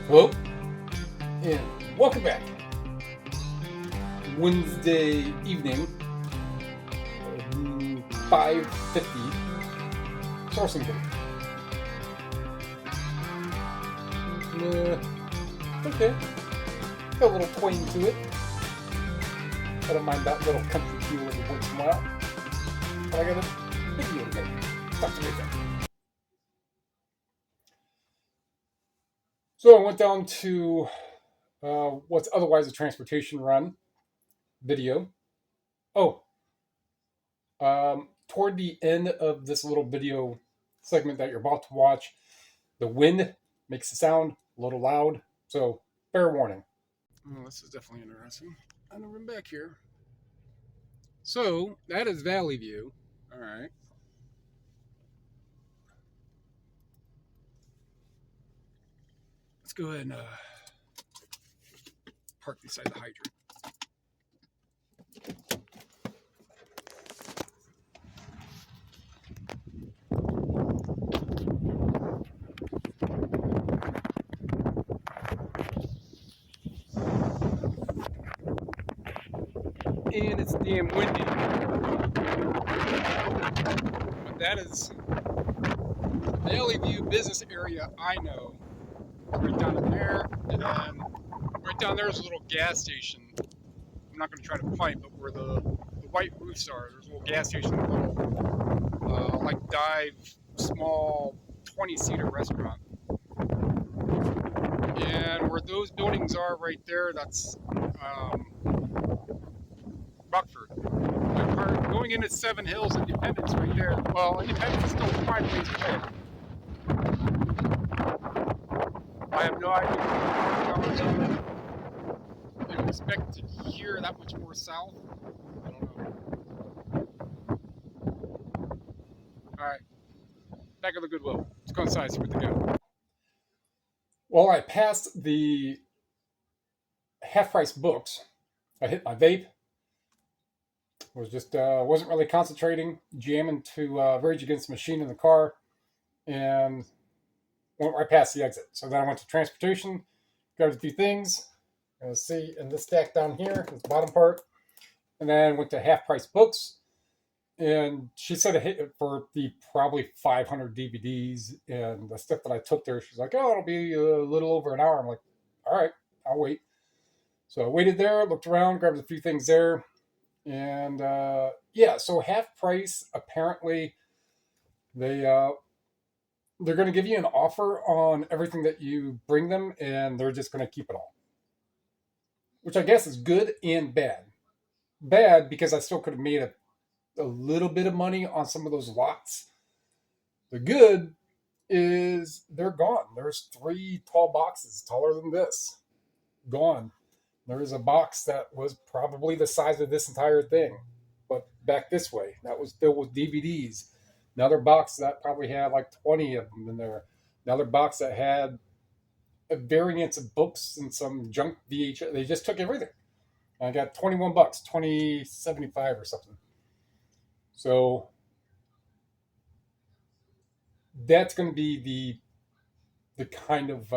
Hello, and welcome back. Wednesday evening, 5:50. Sourcing day. Okay, got a little twang to it. I don't mind that little country feel every once in a while. But I got a video to make. Stuff to make. So I went down to what's otherwise a transportation run video. Oh, toward the end of this little video segment that you're about to watch, the wind makes the sound a little loud, so fair warning. Oh, this is definitely interesting. I've never been back here. So that is Valley View. All right. Let's go ahead and park beside the hydrant. And it's damn windy. But that is Valley View business area I know. Right down in there, and then right down there is a little gas station. I'm not going to try to pipe, but where the white roofs are, there's a little gas station, a little like dive, small 20-seater restaurant. And where those buildings are right there, that's Rockford. Going into Seven Hills, Independence right there. Well, Independence is still 5 days away. I have no idea what the I don't expect to hear that much more south. I don't know. Alright. Back at the Goodwill. Let's go inside, see what they got. Well, I passed the half-price books. I hit my vape. Was just wasn't really concentrating, jamming to Rage Against the Machine in the car, and went right past the exit. So then I went to transportation, grabbed a few things. Let's see, in this stack down here, this bottom part, and then went to half-price books. And she said it hit for the probably 500 DVDs and the stuff that I took there. She's like, "Oh, it'll be a little over an hour." I'm like, "All right, I'll wait." So I waited there, looked around, grabbed a few things there. And yeah, so half price. Apparently, they're going to give you an offer on everything that you bring them, and they're just going to keep it all, which I guess is good and bad. Bad because I still could have made a little bit of money on some of those lots. The good is they're gone. There's 3 tall boxes taller than this, gone. There's a box that was probably the size of this entire thing, but back this way. That was filled with DVDs. Another box that probably had like 20 of them in there. Another box that had a variance of books and some junk VHS. They just took everything. I got 21 bucks, 20.75 or something. So that's going to be the kind of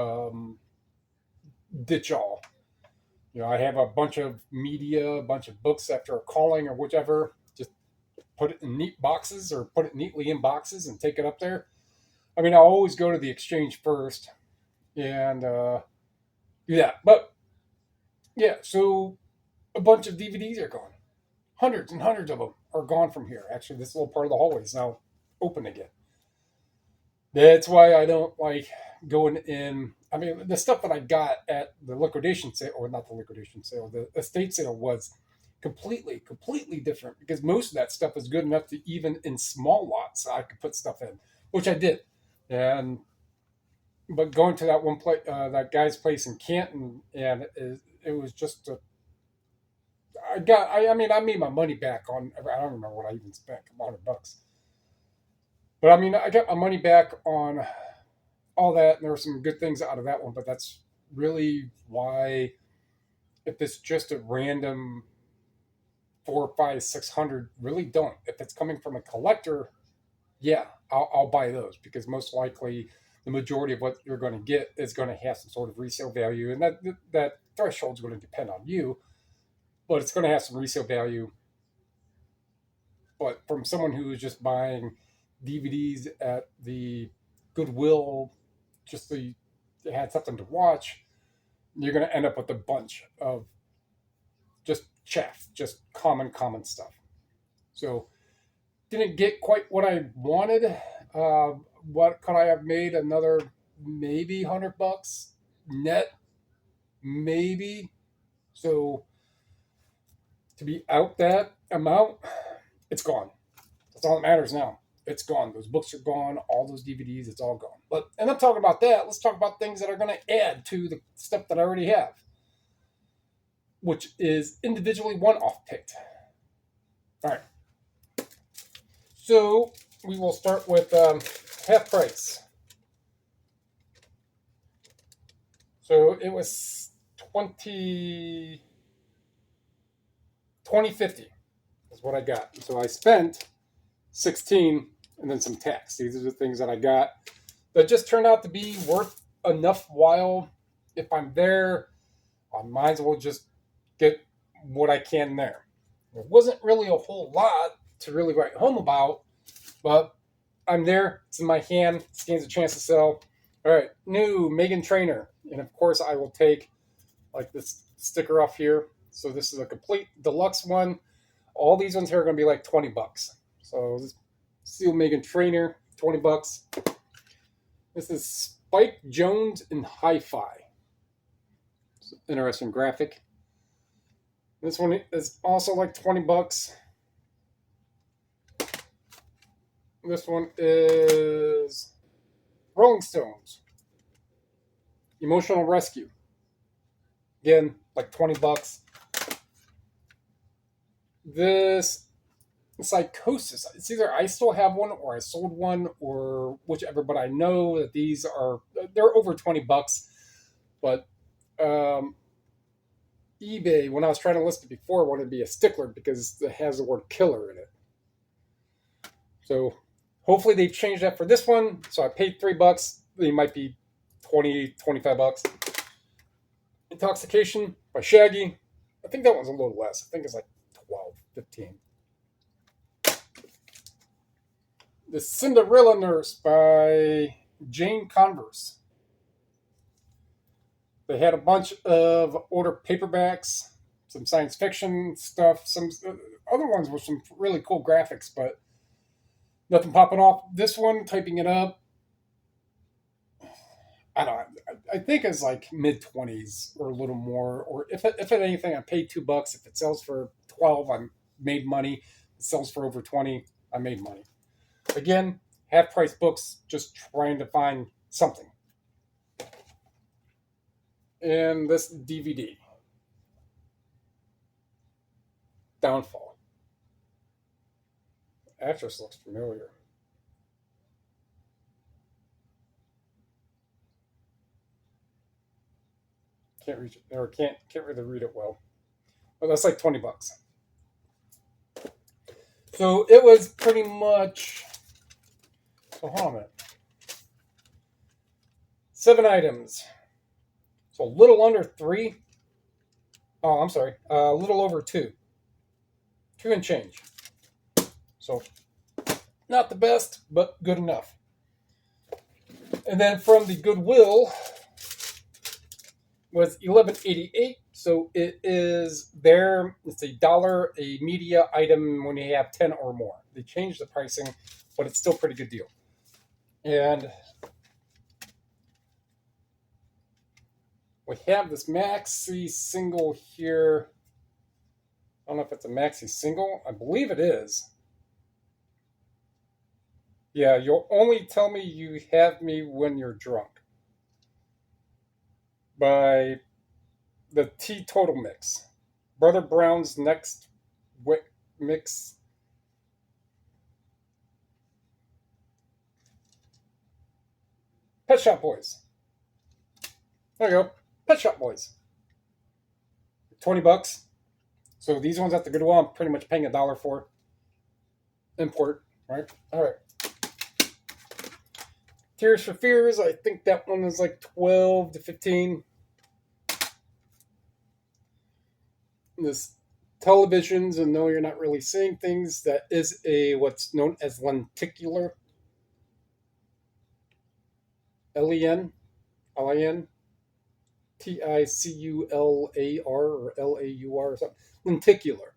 ditch all. You know, I have a bunch of media, a bunch of books after a calling or whichever. Just put it in neat boxes or put it neatly in boxes and take it up there. I mean, I'll always go to the exchange first and do that. But yeah, so a bunch of DVDs are gone. Hundreds and hundreds of them are gone from here. Actually, this little part of the hallway is now open again. That's why I don't like going in. I mean, the stuff that I got at the liquidation sale, or not the liquidation sale, the estate sale was completely different because most of that stuff was good enough to even in small lots I could put stuff in, which I did. And but going to that one place, that guy's place in Canton, and it was just I mean, I made my money back on. I don't remember what I even spent, $100. But I mean, I got my money back on all that, and there were some good things out of that one. But that's really why, if it's just a random 4, 5, 600, really don't. If it's coming from a collector, yeah, I'll buy those because most likely the majority of what you're going to get is going to have some sort of resale value, and that threshold is going to depend on you, but it's going to have some resale value. But from someone who is just buying DVDs at the Goodwill, just to had something to watch, you're going to end up with a bunch of just chaff, just common stuff. So didn't get quite what I wanted. What could I have made? Another maybe $100 net, maybe. So to be out that amount, it's gone. That's all that matters now. It's gone. Those books are gone. All those DVDs, it's all gone. But and I'm talking about that. Let's talk about things that are going to add to the stuff that I already have, which is individually one-off picked. All right. So we will start with half price. So it was 20.50 is what I got. So I spent 16 and then some tax. These are the things that I got that just turned out to be worth enough while. If I'm there, I might as well just get what I can there. There wasn't really a whole lot to really write home about, but I'm there. It's in my hand. Stands a chance to sell. All right, new Megan Trainor. And of course, I will take like this sticker off here. So this is a complete deluxe one. All these ones here are going to be like $20. So this Steel Megan Trainor, $20. This is Spike Jones in Hi-Fi. It's an interesting graphic. This one is also like $20. This one is Rolling Stones, Emotional Rescue. Again, like $20. This Psychosis. It's either I still have one or I sold one or whichever, but I know that these they're over $20. But eBay, when I was trying to list it before, wanted to be a stickler because it has the word killer in it. So hopefully they've changed that for this one. So I paid $3. They might be $20, $25. Intoxication by Shaggy. I think that one's a little less. I think it's like 12, 15. The Cinderella Nurse by Jane Converse. They had a bunch of older paperbacks, some science fiction stuff, some other ones with some really cool graphics, but nothing popping off. This one, typing it up, I don't know. I think it's like mid-20s or a little more. Or if anything, I paid $2. If it sells for 12, I made money. If it sells for over 20, I made money. Again, half-price books, just trying to find something. And this DVD, Downfall. The actress looks familiar. Can't reach it, or can't really read it well. But that's like $20. So it was pretty much. So hold on a minute. 7 items. So a little under 3. Oh, I'm sorry. A little over 2. 2 and change. So not the best, but good enough. And then from the Goodwill was $11.88. So it is there. It's $1 a media item when you have 10 or more. They changed the pricing, but it's still a pretty good deal. And we have this maxi single here. I don't know if it's a maxi single. I believe it is. Yeah, you'll only tell me you have me when you're drunk. By the Teetotal Mix. Brother Brown's Next Mix. Pet Shop Boys. There you go. Pet Shop Boys. $20. So these ones at the Goodwill, I'm pretty much paying $1 for. Import, right? All right. Tears for Fears, I think that one is like 12 to 15. This televisions, and no, you're not really seeing things. That is a what's known as lenticular. Len, Lin, Ticular or Laur or something. Lenticular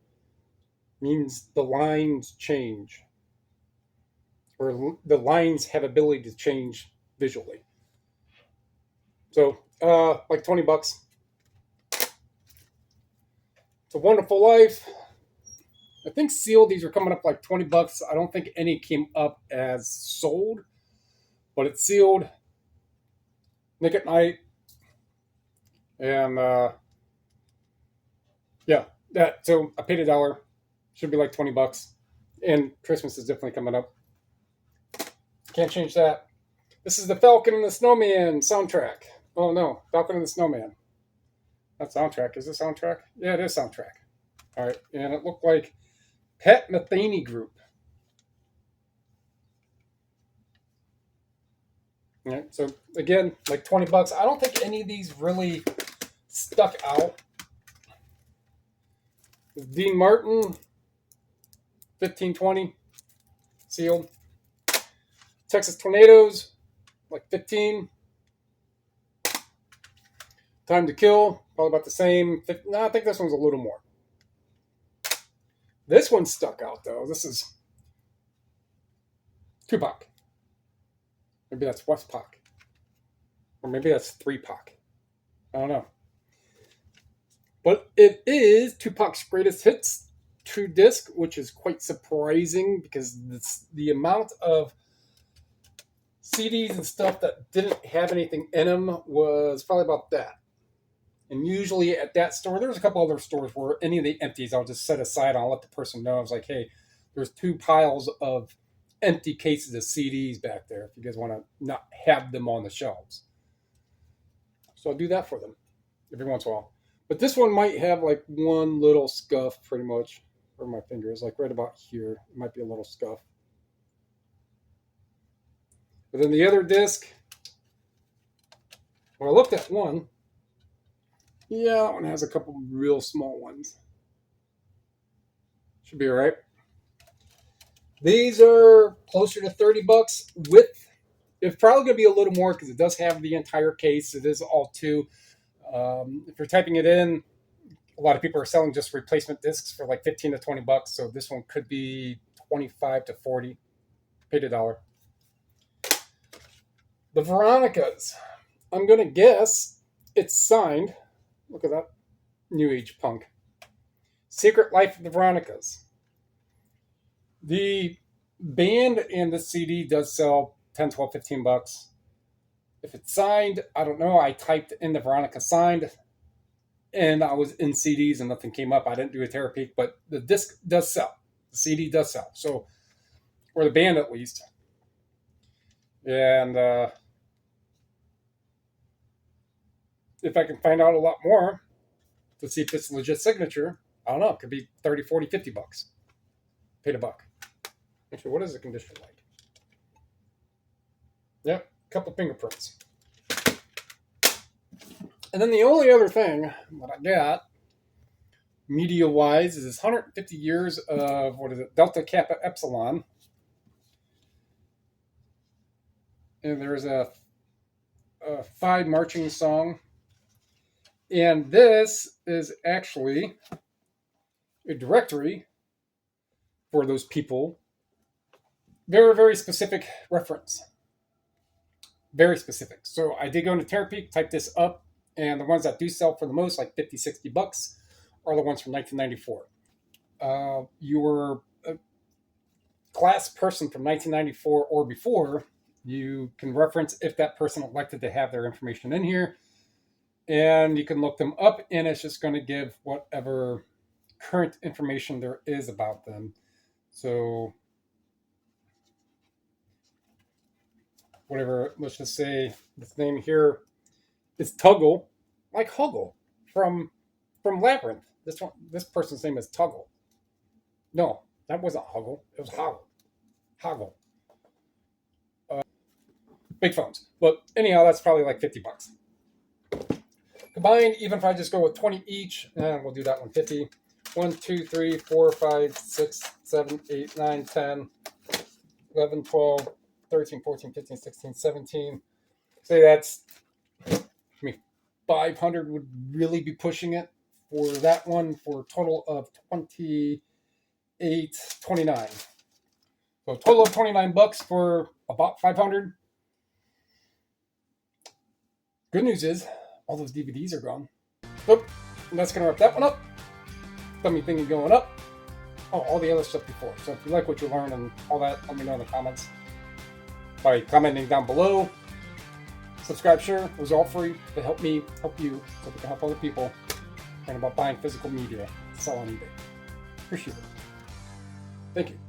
means the lines change, or the lines have ability to change visually. So, like $20. It's a Wonderful Life. I think sealed, these are coming up like $20. I don't think any came up as sold, but it's sealed. Nick at Night. And yeah, that. So I paid $1. Should be like $20. And Christmas is definitely coming up. Can't change that. This is the Falcon and the Snowman soundtrack. Oh no, Falcon and the Snowman. Not soundtrack. Is this soundtrack? Yeah, it is soundtrack. All right, and it looked like Pat Metheny Group. All right, so again, like $20. I don't think any of these really stuck out. Dean Martin, 15-20, sealed. Texas Tornadoes, like 15. Time to Kill, probably about the same. No, I think this one's a little more. This one stuck out though. This is Tupac. Maybe that's West Pac. Or maybe that's 3 Pac. I don't know. But it is Tupac's Greatest Hits True Disc, which is quite surprising because the amount of CDs and stuff that didn't have anything in them was probably about that. And usually at that store, there's a couple other stores where any of the empties I'll just set aside and I'll let the person know. I was like, hey, there's 2 piles of empty cases of CDs back there if you guys want to not have them on the shelves. So I'll do that for them every once in a while. But this one might have like one little scuff pretty much where my finger is, like right about here. It might be a little scuff. But then the other disc, when I looked at one, yeah, that one has a couple real small ones. Should be all right. These are closer to $30 with, it's probably going to be a little more because it does have the entire case. It is all 2. If you're typing it in, a lot of people are selling just replacement discs for like $15 to $20. So this one could be $25 to $40. Paid $1. The Veronicas. I'm going to guess it's signed. Look at that. New Age punk. Secret Life of the Veronicas. The band and the CD does sell $10, $12, $15. If it's signed, I don't know. I typed in the Veronica signed, and I was in CDs and nothing came up. I didn't do a terror peek, but the disc does sell. The CD does sell. So, or the band at least. And if I can find out a lot more to see if it's a legit signature, I don't know. It could be $30, $40, $50. Paid $1. Actually, what is the condition like? Yep, a couple fingerprints. And then the only other thing that I got, media-wise, is this 150 years of, Delta Kappa Epsilon. And there's a Phi marching song. And this is actually a directory for those people. Very, very specific reference. Very specific. So I did go into TerraPeak, type this up, and the ones that do sell for the most, like $50, $60, are the ones from 1994. You were a class person from 1994 or before, you can reference if that person elected to have their information in here, and you can look them up, and it's just going to give whatever current information there is about them. So whatever, let's just say this name here is Tuggle, like Huggle from Labyrinth. This person's name is Tuggle. No, that wasn't Huggle. It was Hoggle. big phones. But anyhow, that's probably like $50. Combined, even if I just go with 20 each, we'll do that one 50. 1, 2, 3, 4, 5, 6, 7, 8, 9, 10, 11, 12, 13, 14, 15, 16, 17. Say that's, I mean, 500 would really be pushing it for that one for a total of 28, 29. So a total of $29 for about 500. Good news is all those DVDs are gone. So that's going to wrap that one up. Dummy thingy going up. Oh, all the other stuff before. So if you like what you learned and all that, let me know in the comments by commenting down below. Subscribe, share. It was all free to help me, help you, so we can help other people learn about buying physical media to sell on eBay. Appreciate it. Thank you.